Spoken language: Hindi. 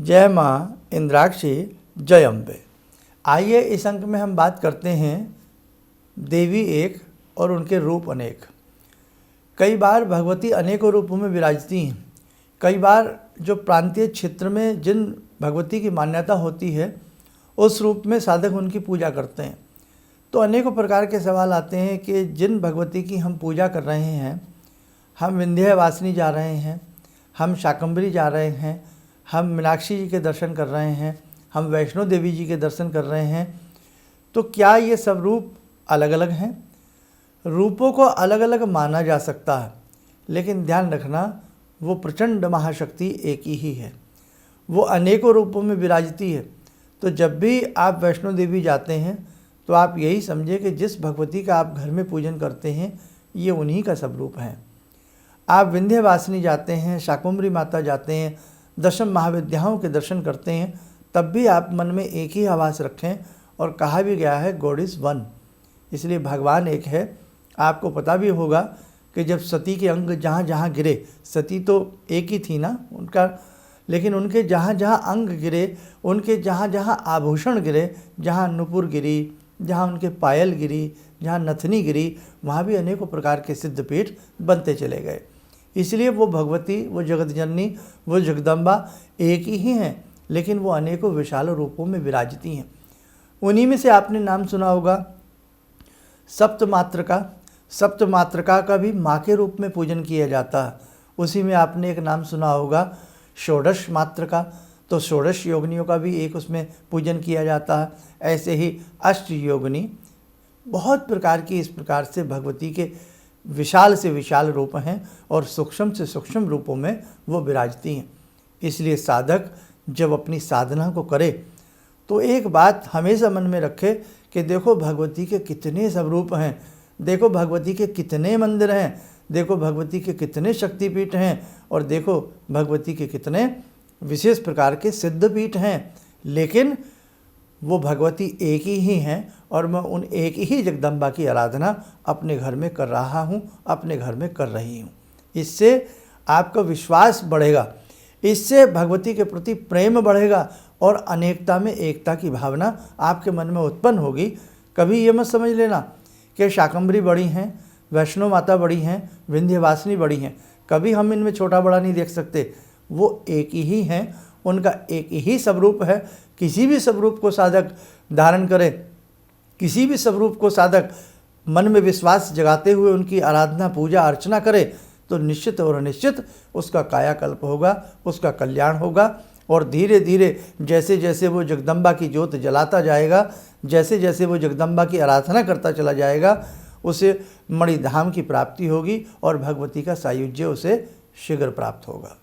जय माँ इंद्राक्षी जय अम्बे। आइए इस अंक में हम बात करते हैं देवी एक और उनके रूप अनेक। कई बार भगवती अनेकों रूपों में विराजती हैं। कई बार जो प्रांतीय क्षेत्र में जिन भगवती की मान्यता होती है उस रूप में साधक उनकी पूजा करते हैं। तो अनेकों प्रकार के सवाल आते हैं कि जिन भगवती की हम पूजा कर रहे हैं, हम विंध्यवासिनी जा रहे हैं, हम शाकंभरी जा रहे हैं, हम मीनाक्षी जी के दर्शन कर रहे हैं, हम वैष्णो देवी जी के दर्शन कर रहे हैं, तो क्या ये सब रूप अलग अलग हैं? रूपों को अलग अलग माना जा सकता है, लेकिन ध्यान रखना वो प्रचंड महाशक्ति एक ही है। वो अनेकों रूपों में विराजती है। तो जब भी आप वैष्णो देवी जाते हैं तो आप यही समझे कि जिस भगवती का आप घर में पूजन करते हैं ये उन्हीं का सब रूप हैं। आप विंध्यवासिनी जाते हैं, शाकंभरी माता जाते हैं, दशम महाविद्याओं के दर्शन करते हैं, तब भी आप मन में एक ही आवाज़ रखें। और कहा भी गया है गॉड इज़ वन, इसलिए भगवान एक है। आपको पता भी होगा कि जब सती के अंग जहाँ जहाँ गिरे, सती तो एक ही थी ना उनका, लेकिन उनके जहाँ जहाँ अंग गिरे, उनके जहाँ जहाँ आभूषण गिरे, जहाँ नुपुर गिरी, जहाँ उनके पायल गिरी, जहाँ नथनी गिरी, वहाँ भी अनेकों प्रकार के सिद्धपीठ बनते चले गए। इसलिए वो भगवती, वो जगत जननी, वो जगदम्बा एक ही हैं, लेकिन वो अनेकों विशाल रूपों में विराजती हैं। उन्हीं में से आपने नाम सुना होगा सप्तमात्रका। सप्तमात्रका का भी माँ के रूप में पूजन किया जाता है। उसी में आपने एक नाम सुना होगा षोडश मात्रका, तो षोडश योगिनियों का भी एक उसमें पूजन किया जाता है। ऐसे ही अष्ट योगिनी, बहुत प्रकार की इस प्रकार से भगवती के विशाल से विशाल रूप हैं और सूक्ष्म से सूक्ष्म रूपों में वो विराजती हैं। इसलिए साधक जब अपनी साधना को करे तो एक बात हमेशा मन में रखे कि देखो भगवती के कितने सब रूप हैं, देखो भगवती के कितने मंदिर हैं, देखो भगवती के कितने शक्तिपीठ हैं, और देखो भगवती के कितने विशेष प्रकार के सिद्धपीठ हैं। लेकिन वो भगवती एक ही हैं और मैं उन एक ही जगदम्बा की आराधना अपने घर में कर रहा हूँ, अपने घर में कर रही हूँ। इससे आपका विश्वास बढ़ेगा, इससे भगवती के प्रति प्रेम बढ़ेगा और अनेकता में एकता की भावना आपके मन में उत्पन्न होगी। कभी ये मत समझ लेना कि शाकंभरी बड़ी हैं, वैष्णो माता बड़ी हैं, विंध्यवासिनी बड़ी हैं। कभी हम इनमें छोटा बड़ा नहीं देख सकते। वो एक ही हैं, उनका एक ही स्वरूप है। किसी भी स्वरूप को साधक धारण करे, किसी भी स्वरूप को साधक मन में विश्वास जगाते हुए उनकी आराधना पूजा अर्चना करे तो निश्चित और अनिश्चित उसका कायाकल्प होगा, उसका कल्याण होगा। और धीरे धीरे जैसे जैसे वो जगदम्बा की ज्योत जलाता जाएगा, जैसे जैसे वो जगदम्बा की आराधना करता चला जाएगा, उसे मणिधाम की प्राप्ति होगी और भगवती का सायुज्य उसे शीघ्र प्राप्त होगा।